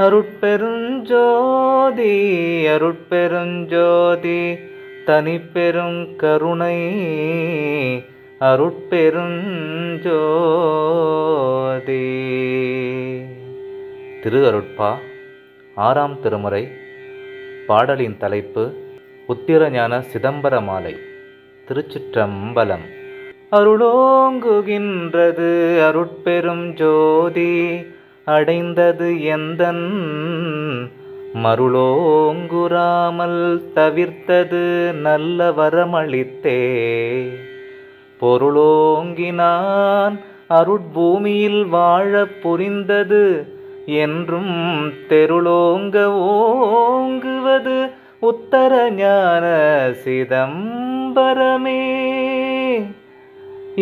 அருட்பெருஞ்சோதி அருட்பெருஞ்சோதி தனிப்பெரும் கருணை அருட்பெருஞ்சோதி. திரு அருட்பா ஆறாம் திருமுறை. பாடலின் தலைப்பு உத்திரஞான சிதம்பர மாலை. திருச்சிற்றம்பலம். அருளோங்குகின்றது அருட்பெரும் ஜோதி, அடைந்தது எந்தன் மருளோங்குறாமல் தவிர்த்தது நல்ல வரமளித்தே. பொருளோங்கினான் அருட்பூமியில் வாழ புரிந்தது என்றும் தெருளோங்க ஓங்குவது உத்தர ஞான சிதம்பரமே.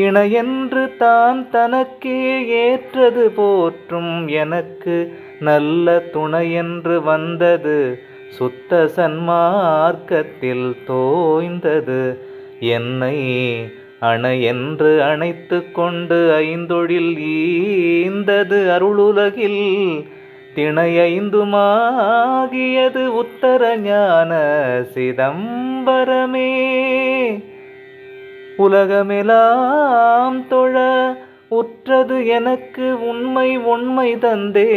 இணையென்று தான் தனக்கே ஏற்றது போற்றும் எனக்கு நல்ல துணையென்று வந்தது சுத்த சன்மார்க்கத்தில் தோய்ந்தது என்னை அணையென்று அணைத்து கொண்டு ஐந்தொழில் ஈந்தது அருளுலகில் திணையைந்துமாகியது உத்தர ஞான சிதம்பரமே. உலகமெல்லாம் தொழ உற்றது எனக்கு உண்மை தந்தே,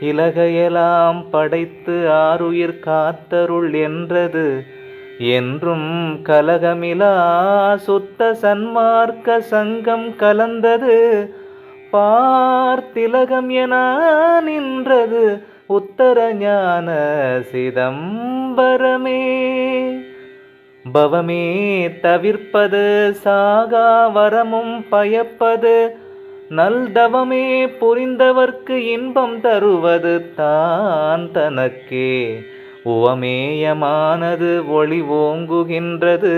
இலகையெல்லாம் படைத்து ஆருயிர் காத்தருள் என்றது என்றும் கலகமிலா சுத்த சன்மார்க்க சங்கம் கலந்தது பார்த்திலகம் என நின்றது உத்தர ஞான சிதம்பரமே. பவமே தவிர்ப்பது சாகா வரமும் பயப்பது நல்தவமே புரிந்தவர்க்கு இன்பம் தருவது தான் தனக்கே உவமேயமானது ஒளி ஓங்குகின்றது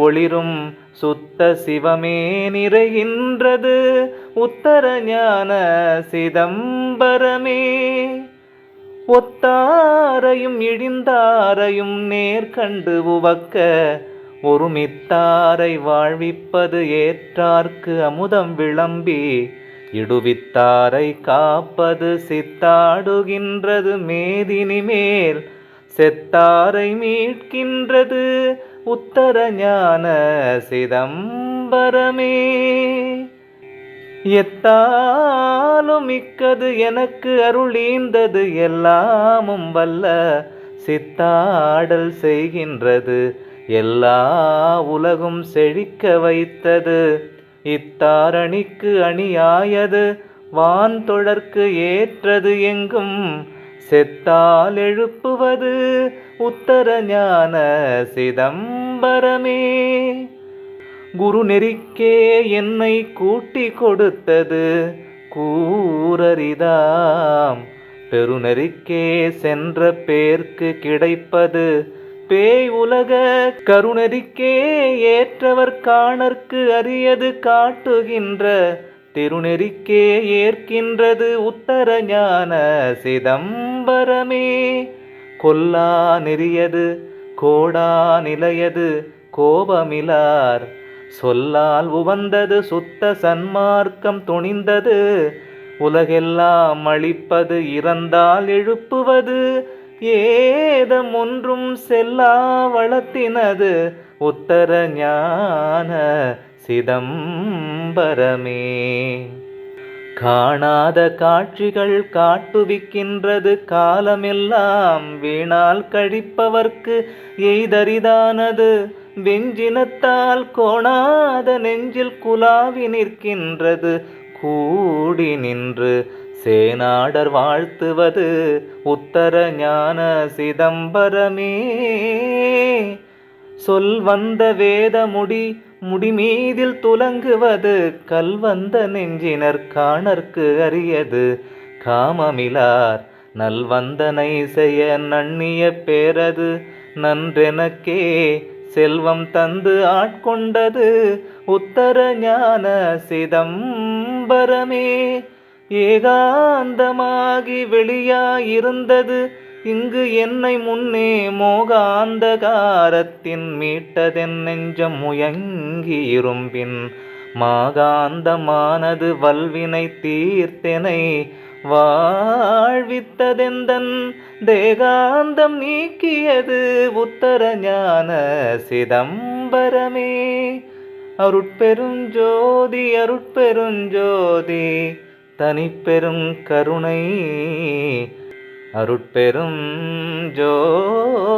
ஒளிரும் சுத்த சிவமே நிறைகின்றது உத்தர ஞான சிதம்பரமே. ஒத்தாரையும் இழிந்தாரையும் நேர்கண்டு உவக்க ஒருமித்தாரை வாழ்விப்பது ஏற்றார்க்கு அமுதம் விளம்பி இடுவித்தாரை காப்பது சித்தாடுகின்றது மேதினி மேல் செத்தாரை மீட்கின்றது உத்தர ஞான சிதம்பரமே. எத்தாலும் மிக்கது எனக்கு அருளீந்தது எல்லாமும் வல்ல சித்தாடல் செய்கின்றது எல்லா உலகும் செழிக்க வைத்தது இத்தாரணிக்கு அணியாயது வான் தொடர்க்கு ஏற்றது எங்கும் செத்தால் எழுப்புவது உத்தர ஞான சிதம்பரமே. குரு நெறிக்கே என்னை கூட்டி கொடுத்தது கூரரிதாம் பெருநெறிக்கே சென்ற பேர்க்கு கிடைப்பது பேய் உலக கருணெறிக்கே ஏற்றவர் காணற்கு அரியது காட்டுகின்ற திருநெறிக்கே ஏற்கின்றது உத்தர ஞான சிதம்பரமே. கொல்லா நெறியது கோடா நிலையது கோபமிலார் சொல்லால் உவந்தது சுத்த சன்மார்க்கம் துணிந்தது உலகெல்லாம் அழிப்பது இறந்தால் எழுப்புவது ஏதம் ஒன்றும் செல்லா வளத்தினது உத்தர ஞான சிதம்பரமே. காணாத காட்சிகள் காட்டுவிக்கின்றது காலமெல்லாம் வீணால் கழிப்பவர்க்கு எய்தரிதானது வெஞ்சினத்தால் கோணாத நெஞ்சில் குலாவி நிற்கின்றது கூடி நின்று சேனாடர் வாழ்த்துவது உத்தர ஞான சிதம்பரமே. சொல் வந்த வேத முடிமீதில் துலங்குவது கல்வந்த நெஞ்சினர் காணற்கு அரியது காமமிலார் நல்வந்தனை செய்ய நண்ணிய பேரது நன்றெனக்கே செல்வம் தந்து ஆட்கொண்டது உத்தர ஞான சிதம்பரமே. ஏகாந்தமாகி வெளியாயிருந்தது இங்கு என்னை முன்னே மோகாந்தகாரத்தின் மீட்டதென் நெஞ்சம் முயங்கி இரும்பின் மாகாந்தமானது வல்வினை தீர்த்தனை வாழ்வித்ததெந்தன் தேகாந்தம் நீக்கியது உத்தர ஞான சிதம்பரமே. அருட்பெருஞ்சோதி அருட்பெருஞ்சோதி தனிப்பெரும் கருணை அருட்பெரும் ஜோதி.